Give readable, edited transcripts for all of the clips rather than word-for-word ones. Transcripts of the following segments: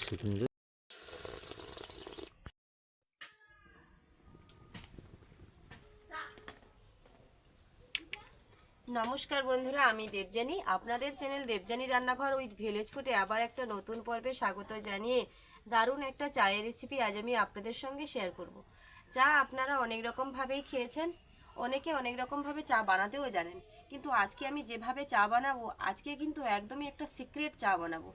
নমস্কার বন্ধুরা, আমি দেবযানী। আপনাদের চ্যানেল দেবযানী রান্নাঘর উইথ ভিলেজ ফুডে আবার একটা নতুন পর্বে স্বাগত জানিয়ে দারুণ একটা চায়ের রেসিপি আজ আমি আপনাদের সঙ্গে শেয়ার করব। চা আপনারা অনেক রকমভাবেই খেয়েছেন, অনেকে অনেক রকমভাবে চা বানাতেও জানেন, কিন্তু আজকে আমি যেভাবে চা বানাবো, আজকে কিন্তু একদমই একটা সিক্রেট চা বানাবো।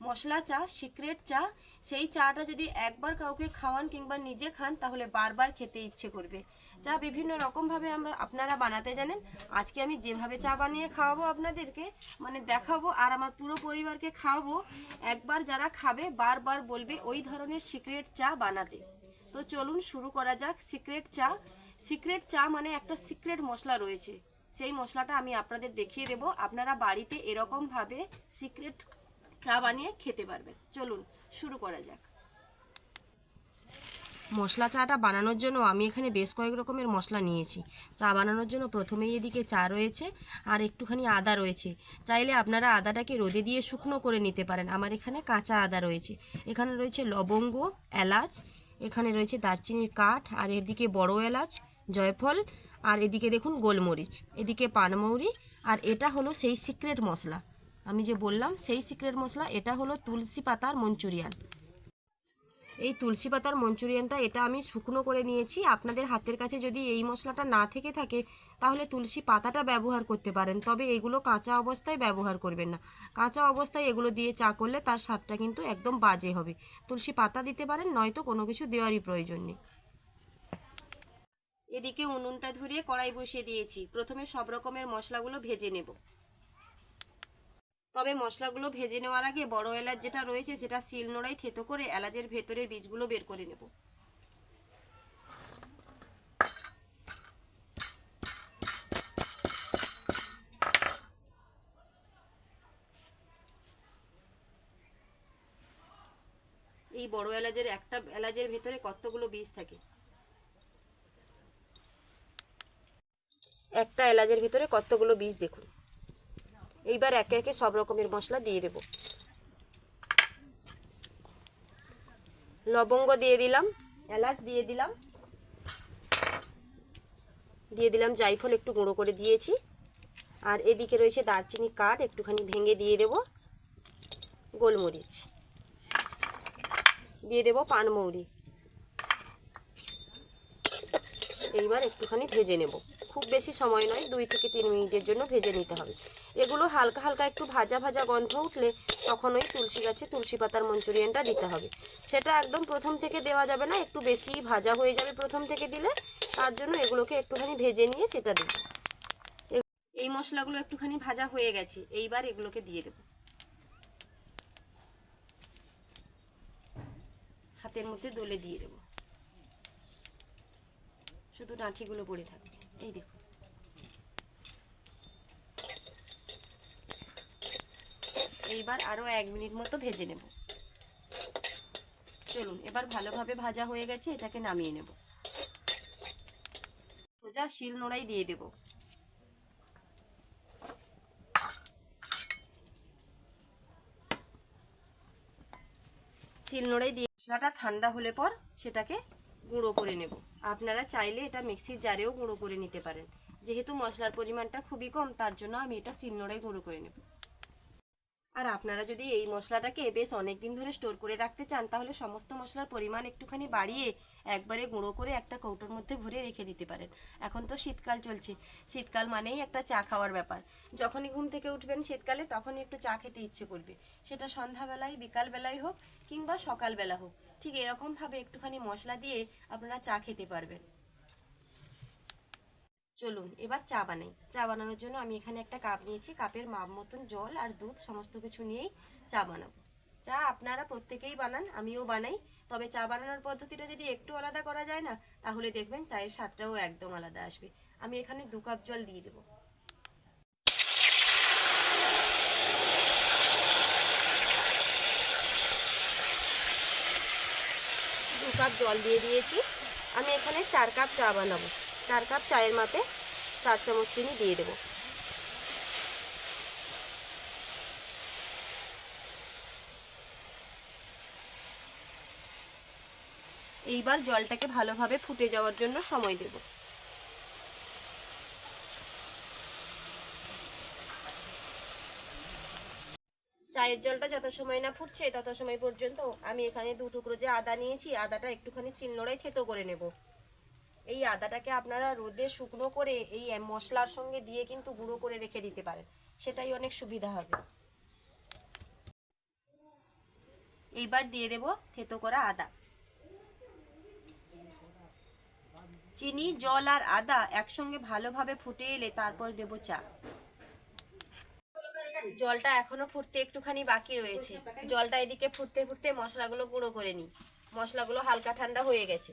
মশলা চা, সিক্রেট চা। সেই চাটা যদি একবার কাউকে খাওয়ান কিংবা নিজে খান তাহলে বারবার খেতে ইচ্ছে করবে। চা বিভিন্ন রকমভাবে আপনারা বানাতে জানেন। আজকে আমি যেভাবে চা বানিয়ে খাওয়াবো আপনাদেরকে, মানে দেখাবো আর আমার পুরো পরিবারকে খাওয়াবো, একবার যারা খাবে বারবার বলবে ওই ধরনের সিক্রেট চা বানাতে। তো চলুন শুরু করা যাক। সিক্রেট চা। সিক্রেট চা মানে একটা সিক্রেট মশলা রয়েছে, সেই মশলাটা আমি আপনাদের দেখিয়ে দেবো। আপনারা বাড়িতে এরকমভাবে সিক্রেট চা বানিয়ে খেতে পারবেন। চলুন শুরু করা যাক। মশলা চাটা বানানোর জন্য আমি এখানে বেশ কয়েক রকমের মশলা নিয়েছি। চা বানানোর জন্য প্রথমেই এদিকে চা রয়েছে আর একটুখানি আদা রয়েছে। চাইলে আপনারা আদাটাকে রোদে দিয়ে শুকনো করে নিতে পারেন। আমার এখানে কাঁচা আদা রয়েছে। এখানে রয়েছে লবঙ্গ, এলাচ, এখানে রয়েছে দারচিনির কাঠ, আর এদিকে বড় এলাচ, জয়ফল, আর এদিকে দেখুন গোলমরিচ, এদিকে পানমৌরি। আর এটা হলো সেই সিক্রেট মশলা, আমি যে বললাম সেই সিক্রেট মশলা। এটা হলো তুলসী পাতার মঞ্চুরিয়ান। এই তুলসী পাতার মঞ্চুরিয়ানটা এটা আমি শুকনো করে নিয়েছি। আপনাদের হাতের কাছে যদি এই মশলাটা না থেকে থাকে তাহলে তুলসী পাতাটা ব্যবহার করতে পারেন, তবে এগুলো কাঁচা অবস্থায় ব্যবহার করবেন না। কাঁচা অবস্থায় এগুলো দিয়ে চা করলে তার স্বাদটা কিন্তু একদম বাজে হবে। তুলসী পাতা দিতে পারেন, নয়তো কোনো কিছু দেওয়ারই প্রয়োজন নেই। এদিকে উনুনটা ধরিয়ে কড়াই বসিয়ে দিয়েছি। প্রথমে সব রকমের মশলাগুলো ভেজে নেব। তবে মশলাগুলো ভেজে নেওয়ার আগে বড় এলাচ যেটা রয়েছে সেটা শিলনোড়ায় থেতো করে এলাচের ভেতরের বীজগুলো বের করে নেব। এই বড় এলাচের একটা এলাচের ভেতরে কতগুলো বীজ থাকে, একটা এলাচের ভেতরে কতগুলো বীজ দেখুন। এইবার একে একে সব রকমের মশলা দিয়ে দেব। লবঙ্গ দিয়ে দিলাম, এলাচ দিয়ে দিলাম, দিয়ে দিলাম জায়ফল একটু গুঁড়ো করে দিয়েছি, আর এদিকে রয়েছে দারচিনি কাঠ একটুখানি ভেঙে দিয়ে দেব, গোলমরিচ দিয়ে দেব, পানমৌরি। এইবার একটুখানি ভেজে নেব, খুব বেশি সময় নয়, 2 থেকে 3 মিনিটের জন্য ভেজে নিতে হবে। এগুলো হালকা হালকা একটু ভাজা ভাজা গন্ধ উঠলে তখন ওই তুলসী গাছে তুলসী পাতার মঞ্চুরিয়ানটা দিতে হবে। সেটা একদম প্রথম থেকে দেওয়া যাবে না, একটু বেশি ভাজা হয়ে যাবে প্রথম থেকে দিলে। তার জন্য এগুলোকে একটুখানি ভেজে নিয়ে সেটা দেব। এই মশলাগুলো একটুখানি ভাজা হয়ে গেছে, এইবার এগুলোকে দিয়ে দেব। হাতের মধ্যে দলে দিয়ে দেব, শুধু ডাঁটিগুলো পড়ে থাকবে। এই দেখুন, এইবার আরও 1 মিনিট মতো ভেজে নেব। চলুন, এবার ভালোভাবে ভাজা হয়ে গেছে, এটাকে নামিয়ে নেব। সোজা শিলনোড়ায় দিয়ে দেব। শিলনোড়ায় দিয়ে মশলাটা ঠান্ডা হলে পর সেটাকে গুঁড়ো করে নেব। আপনারা চাইলে এটা মিক্সির জারেও গুঁড়ো করে নিতে পারেন। যেহেতু মশলার পরিমাণটা খুবই কম, তার জন্য আমি এটা শিলনোড়ায় গুঁড়ো করে নেব। আর আপনারা যদি এই মশলাটাকে বেশ অনেক দিন ধরে স্টোর করে রাখতে চান তাহলে সমস্ত মশলার পরিমাণ একটুখানি বাড়িয়ে একবারে গুঁড়ো করে একটা কৌটোর মধ্যে ভরে রেখে দিতে পারেন। এখন তো শীতকাল চলছে, শীতকাল মানেই একটা চা খাওয়ার ব্যাপার। যখনই ঘুম থেকে উঠবেন শীতকালে তখনই একটু চা খেতে ইচ্ছে করবে, সেটা সন্ধ্যাবেলায়, বিকালবেলায় হোক কিংবা সকালবেলা হোক, ঠিক এরকমভাবে একটুখানি মশলা দিয়ে আপনারা চা খেতে পারবেন। চলুন এবার চা বানাই। চা বানানোর জন্য আমি এখানে একটা কাপ নিয়েছি, কাপের মাপ মতন জল আর দুধ সমস্ত কিছু নিয়েই চা বানাবো। চা আপনারা প্রত্যেকেই বানান, আমিও বানাই, তবে চা বানানোর পদ্ধতিটা যদি একটু আলাদা করা যায় না তাহলে দেখবেন চায়ের স্বাদটাও একদম আলাদা আসবে। আমি এখানে 2 কাপ জল দিয়ে দেবো। 2 কাপ জল দিয়ে দিয়েছি। আমি এখানে 4 কাপ চা বানাবো। 4 কাপ চায়ের মাপে 4 চামচ চিনি দিয়ে দেবো। এইবার জলটাকে ভালোভাবে ফুটে যাওয়ার জন্য সময় দেব। চায়ের জলটা যত সময় না ফুটছে তত সময় পর্যন্ত আমি এখানে 2 টুকরো যে আদা নিয়েছি, আদাটা একটুখানি শিলনোড়ায় থেতো করে নেব। এই আদাটাকে আপনারা রোদে শুকনো করে এই মশলার সঙ্গে দিয়ে কিন্তু গুঁড়ো করে রেখে দিতে পারেন, সেটাই অনেক সুবিধা হবে। এইবার দিয়ে দেব থেতো করা আদা। চিনি, জল আর আদা একসঙ্গে ভালোভাবে ফুটে এলে তারপর দেব চা। জলটা এখনো ফুটতে একটুখানি বাকি রয়েছে। জলটা এদিকে ফুটতে ফুটতে মশলাগুলো গুঁড়ো করে নিই। মশলাগুলো হালকা ঠান্ডা হয়ে গেছে।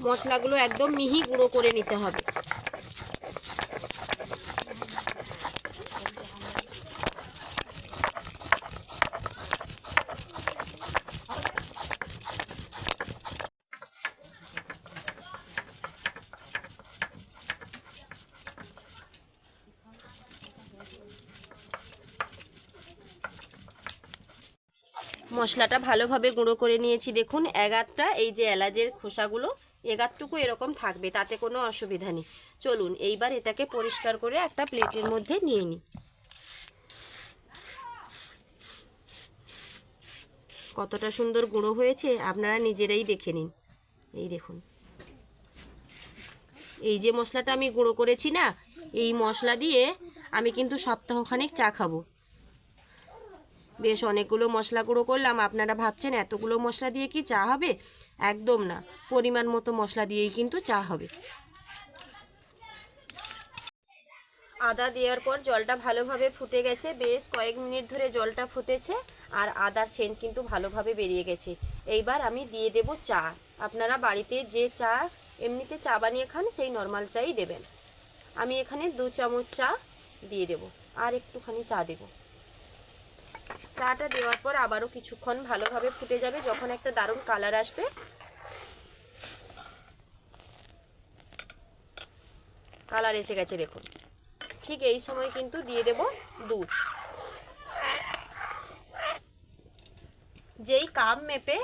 মশলাগুলো একদম মিহি গুঁড়ো করে নিতে হবে। মশলাটা ভালোভাবে গুঁড়ো করে নিয়েছি। দেখুন এগারটা এই যে এলাচের খোসাগুলো এগারটুকু এরকম থাকবে, তাতে কোনো অসুবিধা নেই। চলুন এইবার এটাকে পরিষ্কার করে একটা প্লেটের মধ্যে নিয়ে নিই। কতটা সুন্দর গুঁড়ো হয়েছে আপনারা নিজেরাই দেখে নিন। এই দেখুন, এই যে মশলাটা আমি গুঁড়ো করেছি না, এই মশলা দিয়ে আমি কিন্তু সপ্তাহখানেক চা খাবো। বেশ অনেকগুলো মশলা গুঁড়ো করলাম। আপনারা ভাবছেন এতগুলো মশলা দিয়ে কি চা হবে? একদম না, পরিমাণ মতো মশলা দিয়েই কিন্তু চা হবে। আদা দেওয়ার পর জলটা ভালোভাবে ফুটে গেছে। বেশ কয়েক মিনিট ধরে জলটা ফুটেছে আর আদার সেন্ট কিন্তু ভালোভাবে বেরিয়ে গেছে। এইবার আমি দিয়ে দেব চা। আপনারা বাড়িতে যে চা এমনিতে চা বানিয়ে খান সেই নর্মাল চাই দেবেন। আমি এখানে 2 চামচ চা দিয়ে দেব আর একটুখানি চা দেব। চাটা দেওয়ার পর আবারও কিছুক্ষণ ভালোভাবে ফুটে যাবে। যখন একটা দারুণ কালার আসবে, কালার এসে গেছে দেখুন, ঠিক এই সময় কিন্তু দিয়ে দেব দুধ। যেই কাপ মেপে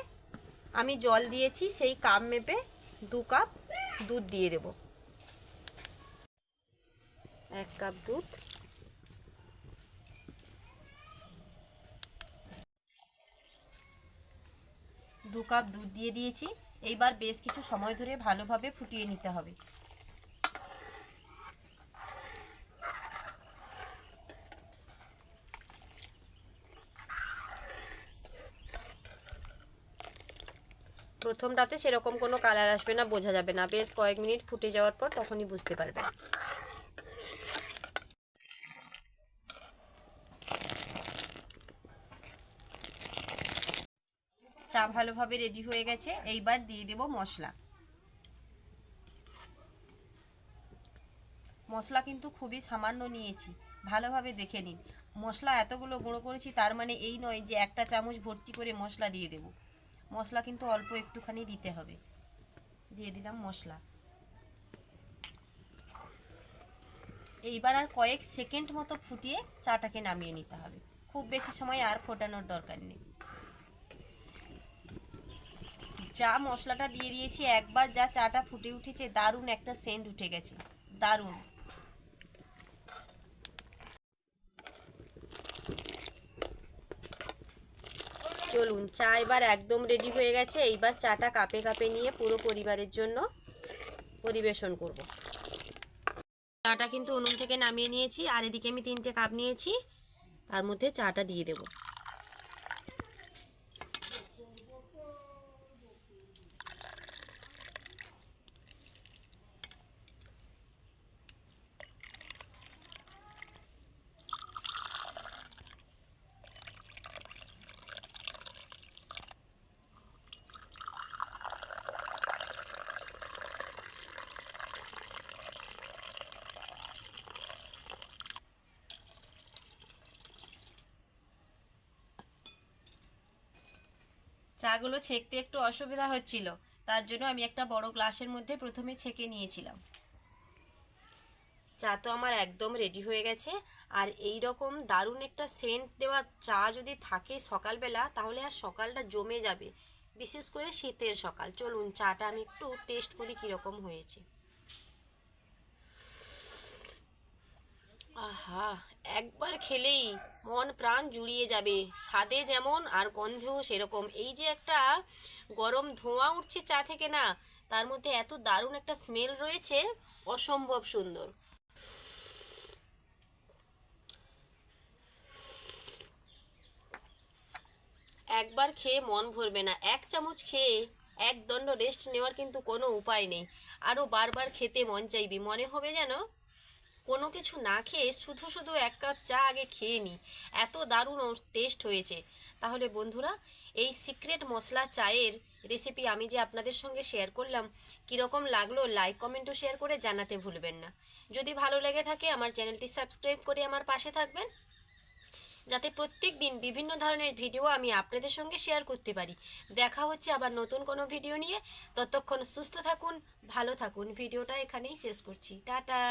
আমি জল দিয়েছি সেই কাপ মেপে 2 কাপ দুধ দিয়ে দেব। 1 কাপ দুধ, দু কাপ দুধ দিয়ে দিয়েছি। এইবার বেশ কিছু সময় ধরে ভালোভাবে ফুটিয়ে নিতে হবে। প্রথমটাতে সেরকম কোনো কালার আসবে না, বোঝা যাবে না। বেশ কয়েক মিনিট ফুটে যাওয়ার পর তখনই বুঝতে পারবেন। চা ভালোভাবে রেডি হয়ে গেছে। এইবার দিয়ে দেব মশলা। মশলা কিন্তু খুবই সামান্য নিয়েছি, ভালোভাবে দেখে নিন। মশলা এতগুলো গুঁড়ো করেছি, তার মানে এই নয় যে 1টা চামচ ভর্তি করে মশলা দিয়ে দেব। মশলা কিন্তু অল্প একটুখানি দিতে হবে। দিয়ে দিলাম মশলা। এইবার আর কয়েক সেকেন্ড মতো ফুটিয়ে চাটাকে নামিয়ে নিতে হবে। খুব বেশি সময় আর ফোটানোর দরকার নেই। চা মশলাটা দিয়ে দিয়েছি, একবার যা চাটা ফুটে উঠেছে, দারুণ একটা সেন্ট উঠে গেছে, দারুণ। চলুন, চা এবার একদম রেডি হয়ে গেছে। এইবার চাটা কাপে কাপে নিয়ে পুরো পরিবারের জন্য পরিবেশন করব। চাটা কিন্তু উনুন থেকে নামিয়ে নিয়েছি আর এদিকে আমি 3টে কাপ নিয়েছি, তার মধ্যে চাটা দিয়ে দেব। চাগুলো ছেঁকতে একটু অসুবিধা হচ্ছিল, তার জন্য আমি একটা বড় গ্লাসের মধ্যে প্রথমে ছেঁকে নিয়েছিলাম। চা তো আমার একদম রেডি হয়ে গেছে। আর এই রকম দারুণ একটা সেন্ট দেওয়া চা যদি থাকে সকালবেলা, তাহলে আর সকালটা জমে যাবে, বিশেষ করে শীতের সকাল। চলুন চাটা আমি একটু টেস্ট করি কীরকম হয়েছে। আহা, একবার খেলেই মন প্রাণ জুড়িয়ে যাবে, স্বাদে যেমন আর গন্ধেও সেরকম। এই যে একটা গরম ধোঁয়া উঠছে চা থেকে না, তার মধ্যে এত দারুণ একটা স্মেল রয়েছে, অসম্ভব সুন্দর। একবার খেয়ে মন ভরবে না, এক চামচ খেয়ে এক দণ্ড রেস্ট নেওয়ার কিন্তু কোনো উপায় নেই। আরও বারবার খেতে মন চাইবি, মনে হবে যেন কোনো কিছু না খেয়ে শুধু শুধু এক কাপ চা আগে খেয়ে নিই, এত দারুণ টেস্ট হয়েছে। তাহলে বন্ধুরা, এই সিক্রেট মশলা চায়ের রেসিপি আমি যে আপনাদের সঙ্গে শেয়ার করলাম, কীরকম লাগলো লাইক কমেন্ট ও শেয়ার করে জানাতে ভুলবেন না। যদি ভালো লেগে থাকে আমার চ্যানেলটি সাবস্ক্রাইব করে আমার পাশে থাকবেন, যাতে প্রত্যেক দিন বিভিন্ন ধরনের ভিডিও আমি আপনাদের সঙ্গে শেয়ার করতে পারি। দেখা হচ্ছে আবার নতুন কোনো ভিডিও নিয়ে। ততক্ষণ সুস্থ থাকুন, ভালো থাকুন। ভিডিওটা এখানেই শেষ করছি। টাটা।